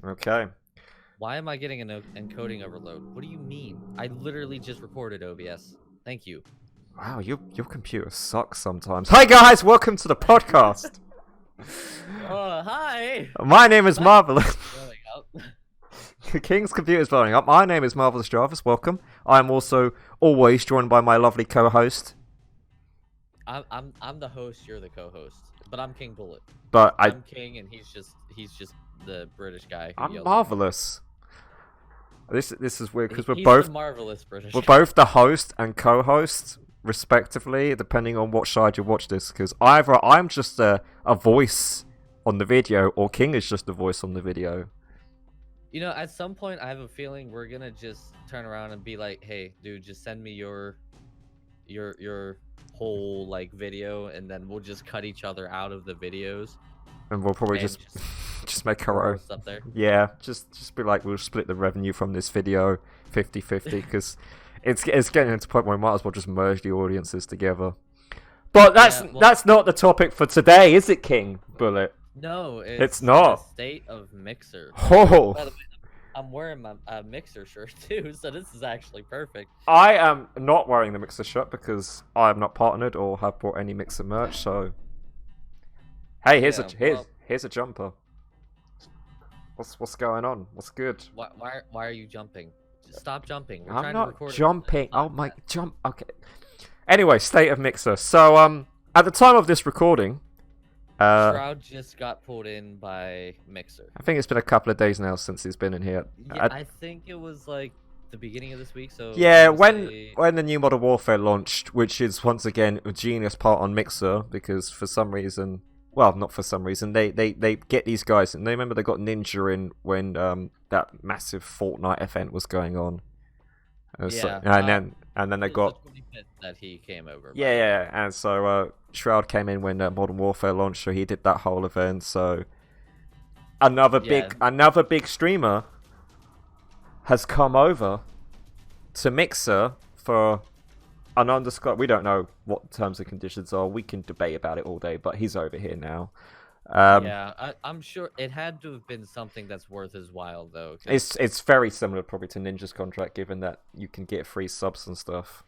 Okay. Why am I getting an encoding overload? What do you mean? I literally just reported OBS. Thank you. Wow, your computer sucks sometimes. Hi guys, welcome to the podcast. Hi! My name is Marvellous. Growing up. King's computer is blowing up. My name is Marvellous Jarvis. Welcome. I am also always joined by my lovely co-host. I'm the host, you're the co-host. But I'm King Bullet. But I'm King and he's just the British guy who I'm yells Marvellous. This is weird because he's the marvelous British we're guy. both the host and co-host respectively, depending on what side you watch this. Because either I'm just a voice on the video, or King is just a voice on the video. You know, at some point, I have a feeling we're gonna just turn around and be like, "Hey, dude, just send me your whole like video, and then we'll just cut each other out of the videos." And we'll probably just make our own. Up there. Yeah, just be like, we'll split the revenue from this video 50-50 because it's getting to the point where we might as well just merge the audiences together. But that's not the topic for today, is it, King Bullet? No, it's not. The state of Mixer. Oh. By the way, I'm wearing my Mixer shirt too, so this is actually perfect. I am not wearing the Mixer shirt because I am not partnered or have bought any Mixer merch. So, hey, here's a jumper. What's going on? What's good? Why are you jumping? Just stop jumping. I'm not jumping. Oh my jump. Okay. Anyway, state of Mixer. So at the time of this recording, Shroud just got pulled in by Mixer. I think it's been a couple of days now since he's been in here. Yeah, I think it was like the beginning of this week. So yeah, when the new Modern Warfare launched, which is once again a genius part on Mixer, because for some reason, well, not for some reason, they get these guys, and they remember they got Ninja in when that massive Fortnite event was going on. And then they got the 25th that he came over. Yeah, and so Shroud came in when Modern Warfare launched, so he did that whole event. So another big streamer has come over to Mixer for an undisclosed. We don't know what terms and conditions are. We can debate about it all day, but he's over here now. I'm sure it had to have been something that's worth his while, though. It's very similar probably to Ninja's contract, given that you can get free subs and stuff.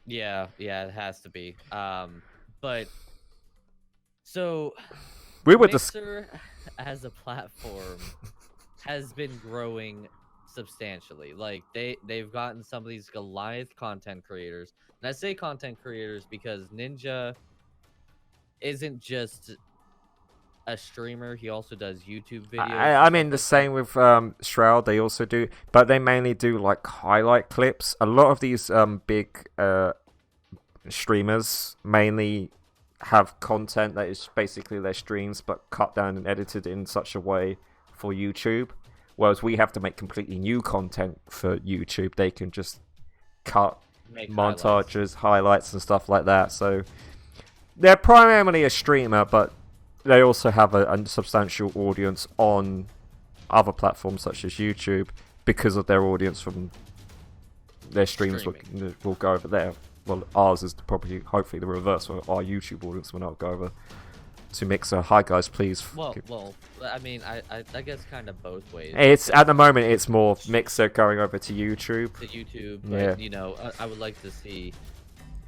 Yeah, it has to be. But so Mixer as a platform has been growing substantially. Like they've gotten some of these Goliath content creators, and I say content creators because Ninja isn't just a streamer, he also does YouTube videos. I mean, the same with Shroud, they also do, but they mainly do like highlight clips. A lot of these big streamers mainly have content that is basically their streams, but cut down and edited in such a way for YouTube. Whereas we have to make completely new content for YouTube. They can just cut montages, highlights, and stuff like that. So they're primarily a streamer, but they also have a substantial audience on other platforms such as YouTube because of their audience from their streams will go over there. Well, ours is probably hopefully the reverse, where our YouTube audience will not go over to Mixer. Hi guys, please. Well, I mean, I guess kind of both ways. It's at the moment it's more Mixer going over to YouTube. But, you know, I would like to see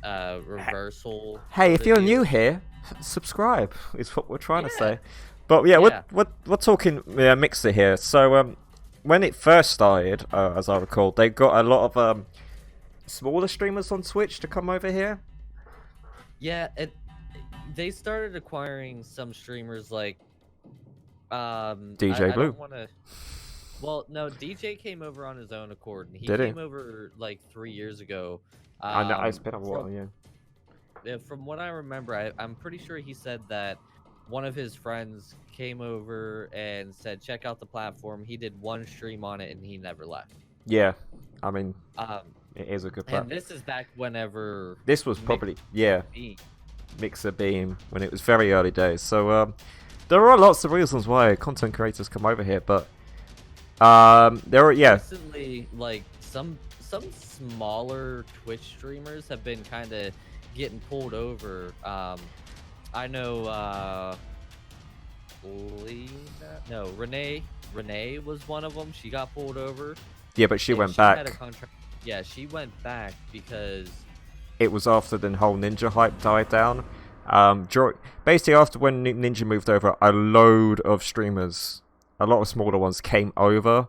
reversal. Hey, if you're new here, subscribe is what we're trying to say. But yeah, we're talking Mixer here. So when it first started, as I recall, they got a lot of smaller streamers on Twitch to come over here. Yeah, they started acquiring some streamers like DJ Blue. Well, no, DJ came over on his own accord, and he came over like 3 years ago. I know, it's been a while, yeah. From what I remember, I'm pretty sure he said that one of his friends came over and said, check out the platform. He did one stream on it, and he never left. Yeah, I mean, it is a good platform. And this is back whenever... This was probably, Mixer Beam, when it was very early days. So there are lots of reasons why content creators come over here, but there are, recently, like, some smaller Twitch streamers have been kind of getting pulled over. I know Renee Renee was one of them. She got pulled over. Yeah, but she went Had back. a contract. Yeah, she went back because It was after the whole Ninja hype died down. Basically, after when Ninja moved over, a load of streamers, a lot of smaller ones, came over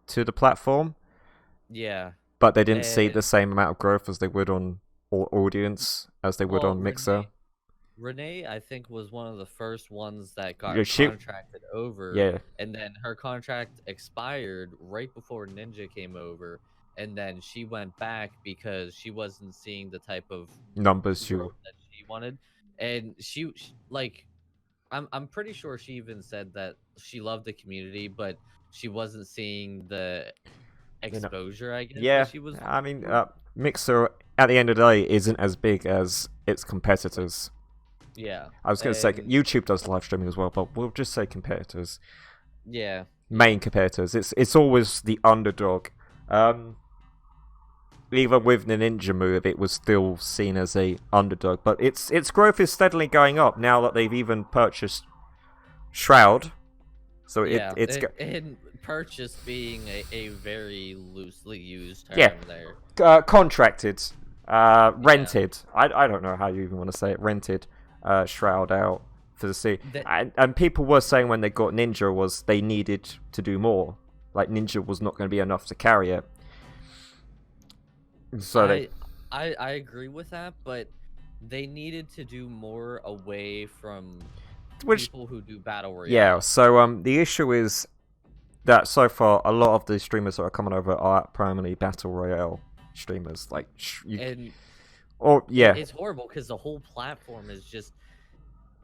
to the platform. Yeah. But they didn't see the same amount of growth as they would on audience, as they would on Mixer. Renee, I think, was one of the first ones that got contracted over. Yeah. And then her contract expired right before Ninja came over. And then she went back because she wasn't seeing the type of numbers that she wanted. And she like, I'm pretty sure she even said that she loved the community, but she wasn't seeing the exposure, I guess. Yeah, that she was. I mean, Mixer at the end of the day isn't as big as its competitors. Yeah, I was going to say YouTube does live streaming as well, but we'll just say competitors. Yeah, main competitors. It's always the underdog. Even with the Ninja move, it was still seen as a underdog, but its growth is steadily going up now that they've even purchased Shroud. So it's purchase being a very loosely used term there. Contracted, rented. I don't know how you even want to say it. Rented Shroud out for the sea. And people were saying when they got Ninja was they needed to do more. Like Ninja was not going to be enough to carry it. So I agree with that, but they needed to do more away from people who do battle royale. Yeah, so the issue is that so far a lot of the streamers that are coming over are primarily battle royale streamers. Like it's horrible because the whole platform is just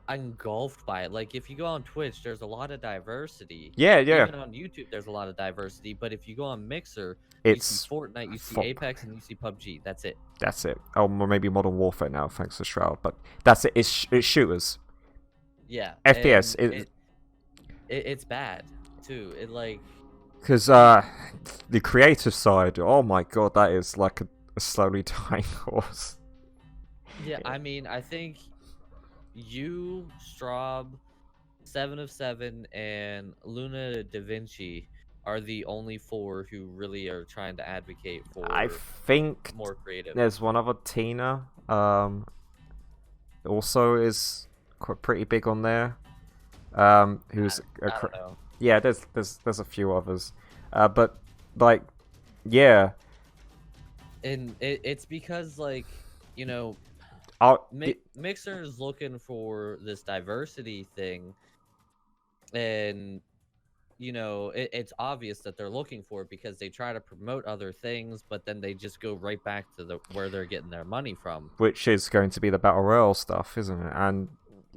engulfed by it. Like if you go on Twitch, there's a lot of diversity. Yeah. Even on YouTube, there's a lot of diversity. But if you go on Mixer, it's you see Fortnite, you see Apex, and you see PUBG. That's it. That's it. Oh, maybe Modern Warfare now, thanks to Shroud. But that's it. It's shooters. Yeah. FPS. It's bad too. It like because the creative side. Oh my god, that is like a slowly dying horse. Yeah, I mean, I think you, Straub, 7 of 7, and Luna Da Vinci are the only 4 who really are trying to advocate for. I think more creative. There's one other, Tina. Also is pretty big on there. Who's I don't know. Yeah, there's a few others, but like, yeah. And it's because like Mixer is looking for this diversity thing, and it's obvious that they're looking for it because they try to promote other things, but then they just go right back to where they're getting their money from, which is going to be the battle royale stuff, isn't it? And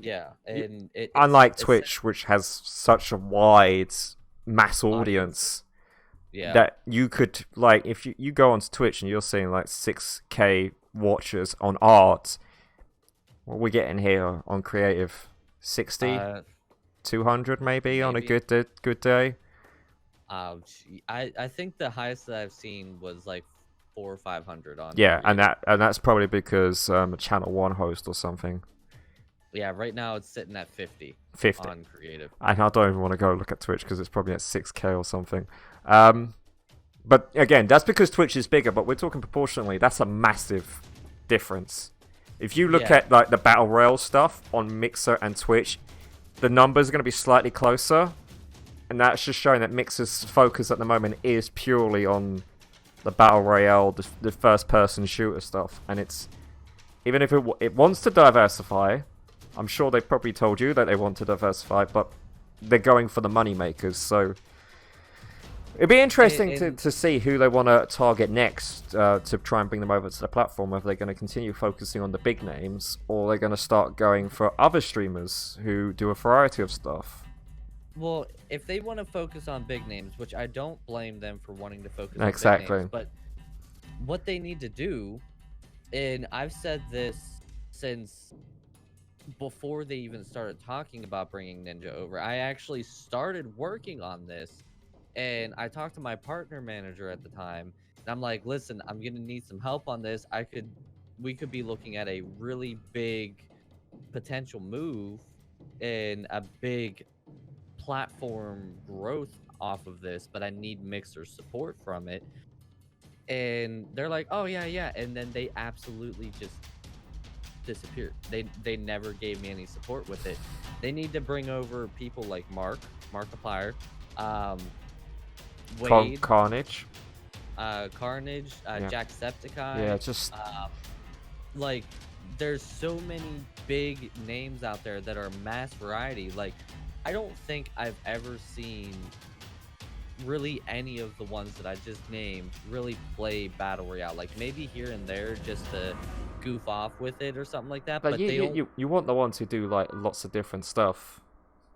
yeah, and unlike Twitch, which has such a wide mass audience. Yeah, that you could, like, if you go onto Twitch and you're seeing like 6K watchers on art, what are we getting here on creative? 60, 200 maybe on a good day. I think the highest that I've seen was like 400 or 500 on. Yeah, and that's probably because a Channel 1 host or something. Yeah, right now it's sitting at 50 on creative. And I don't even want to go look at Twitch because it's probably at 6K or something. But again, that's because Twitch is bigger, but we're talking proportionally. That's a massive difference. If you look at like the battle royale stuff on Mixer and Twitch, the numbers are going to be slightly closer, and that's just showing that Mixer's focus at the moment is purely on the battle royale, the first-person shooter stuff. And it's, even if it wants to diversify, I'm sure they probably told you that they want to diversify, but they're going for the money makers. So it'd be interesting to see who they want to target next to try and bring them over to the platform. Whether they're going to continue focusing on the big names, or they're going to start going for other streamers who do a variety of stuff. Well, if they want to focus on big names, which I don't blame them for wanting to focus on big names, but what they need to do, and I've said this since before they even started talking about bringing Ninja over, I actually started working on this. And I talked to my partner manager at the time, and I'm like, listen, I'm gonna need some help on this. We could be looking at a really big potential move in a big platform growth off of this, but I need Mixer support from it. And they're like, oh yeah, and then they absolutely just disappeared. They never gave me any support with it. They need to bring over people like Markiplier, Wade, Carnage, Carnage, Jacksepticeye. Yeah, just like there's so many big names out there that are mass variety. Like I don't think I've ever seen really any of the ones that I just named really play Battle Royale. Like maybe here and there just to goof off with it or something like that. But they don't... you want the ones who do like lots of different stuff.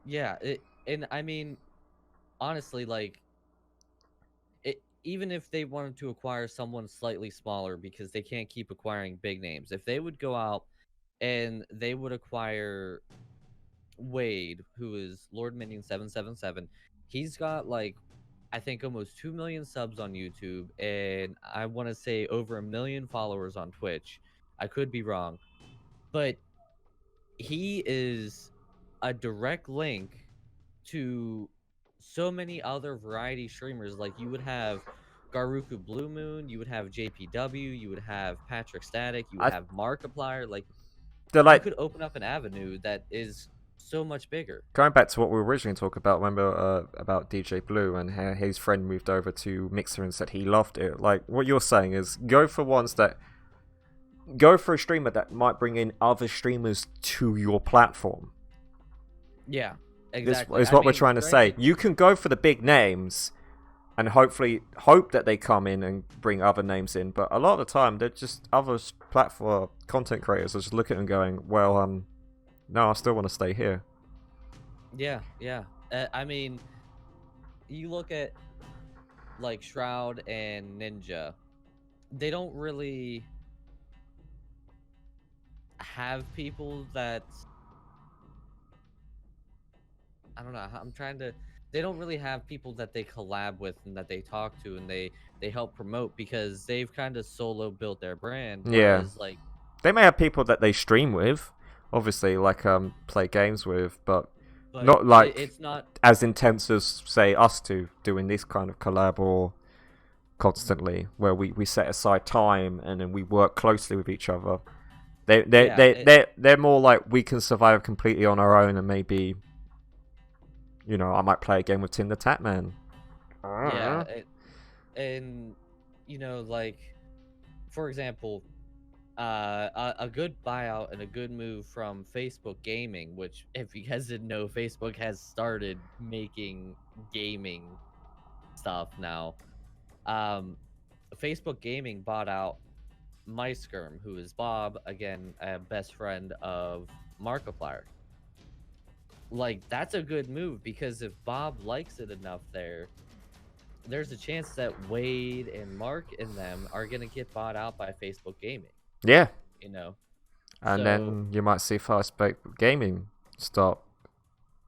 Yeah, and I mean, honestly, like, even if they wanted to acquire someone slightly smaller because they can't keep acquiring big names, if they would go out and they would acquire Wade, who is Lord Minion 777, he's got like, I think almost 2 million subs on YouTube, and I want to say over 1 million followers on Twitch. I could be wrong, but he is a direct link to so many other variety streamers. Like you would have Garuku Blue Moon, you would have JPW, you would have Patrick Static, you would have Markiplier. Like you could open up an avenue that is so much bigger. Going back to what we were originally talking about, remember about DJ Blue and how his friend moved over to Mixer and said he loved it. Like what you're saying is go for a streamer that might bring in other streamers to your platform. Yeah, exactly. This is what we're trying to say. You can go for the big names and hopefully hope that they come in and bring other names in, but a lot of the time they're just other platform content creators are just looking and going, well, no, I still want to stay here. Yeah. I mean, you look at like Shroud and Ninja, they don't really have people that, I don't know, they don't really have people that they collab with and that they talk to and they help promote because they've kind of solo built their brand. Yeah. Like, they may have people that they stream with, obviously, like play games with, but not like it's not as intense as say us two doing this kind of collab or constantly where we set aside time and then we work closely with each other. They're more like we can survive completely on our own and maybe, you know, I might play a game with Tim the Tatman. Yeah, and you know, like for example, a good buyout and a good move from Facebook Gaming, which if you guys didn't know, Facebook has started making gaming stuff now. Facebook Gaming bought out MySkirm, who is Bob, again, a best friend of Markiplier. Like, that's a good move because if Bob likes it enough there's a chance that Wade and Mark and them are going to get bought out by Facebook Gaming. Yeah. You know? And then you might see Facebook Gaming start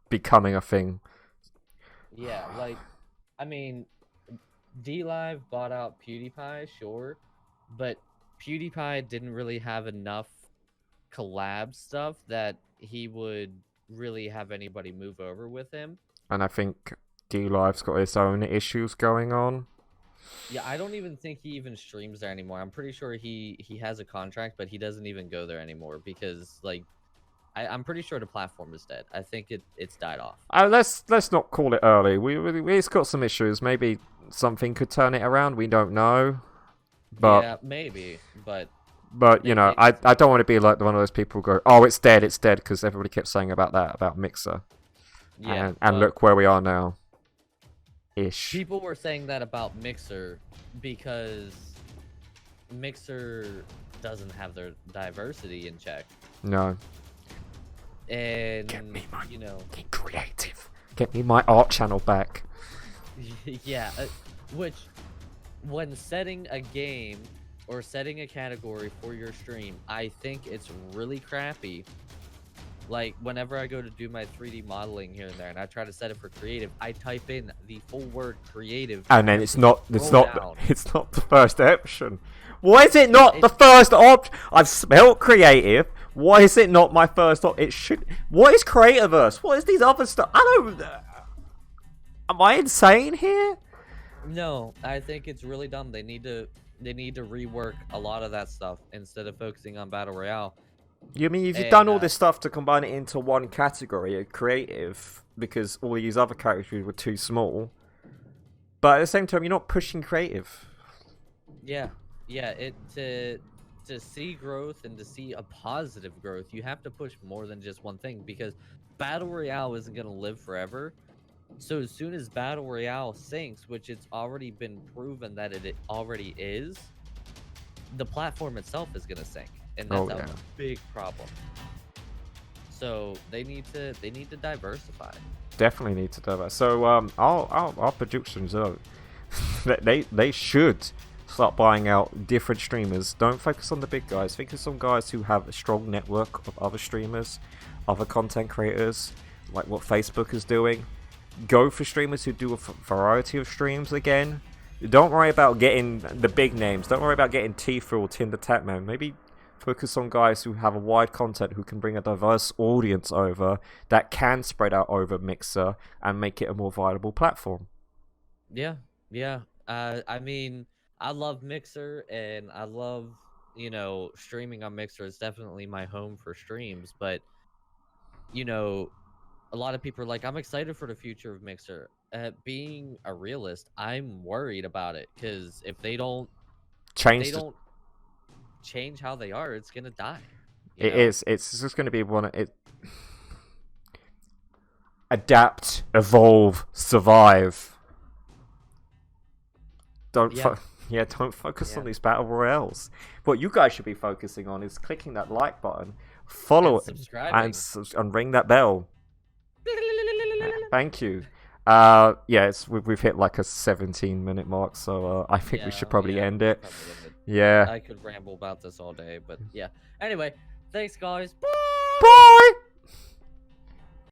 becoming a thing. Yeah, like, I mean, DLive bought out PewDiePie, sure, but PewDiePie didn't really have enough collab stuff that he would really have anybody move over with him. And I think DLive's got his own issues going on. Yeah, I don't even think he even streams there anymore. I'm pretty sure he has a contract, but he doesn't even go there anymore because, like, I'm pretty sure the platform is dead. I think it's died off. Let's not call it early. It's got some issues. Maybe something could turn it around. We don't know. But yeah, maybe. But you know, I don't want to be like one of those people who go, oh, it's dead, because everybody kept saying about Mixer. Yeah, and look where we are now. Ish. People were saying that about Mixer because Mixer doesn't have their diversity in check. No. And get me my, you know, get creative. Get me my art channel back. Yeah, which when setting a game or setting a category for your stream, I think it's really crappy. Like, whenever I go to do my 3D modeling here and there, and I try to set it for creative, I type in the full word creative, and then it's not the first option. Why is it not the first option? I've spelled creative. Why is it not my first option? It should. What is Creativerse? What is these other stuff? I don't. Am I insane here? No, I think it's really dumb. They need to rework a lot of that stuff instead of focusing on battle royale. You mean if you've And done all this stuff to combine it into one category, a creative, because all these other categories were too small, but at the same time you're not pushing creative. yeah, to see growth and to see a positive growth, you have to push more than just one thing, because battle royale isn't gonna live forever. So as soon as battle royale sinks, which it's already been proven that it already is, the platform itself is gonna sink, and that's a big problem. So they need to diversify. Definitely need to diversify. So our predictions are they should start buying out different streamers. Don't focus on the big guys. Focus on guys who have a strong network of other streamers, other content creators, like what Facebook is doing. Go for streamers who do a variety of streams again. Don't worry about getting the big names. Don't worry about getting Tifa or Tinder Tatman. Maybe focus on guys who have a wide content, who can bring a diverse audience over, that can spread out over Mixer and make it a more viable platform. Yeah. I mean, I love Mixer, and I love, streaming on Mixer. It's definitely my home for streams, but, a lot of people are like, I'm excited for the future of Mixer. Being a realist, I'm worried about it, because if they don't change how they are, it's gonna die. It's just gonna be adapt, evolve, survive. Don't focus on these battle royales. What you guys should be focusing on is clicking that like button, follow it, and ring that bell. Thank you. We've hit like a 17-minute mark, so I think we should probably end it. Yeah. I could ramble about this all day, but yeah. Anyway, thanks guys. Bye!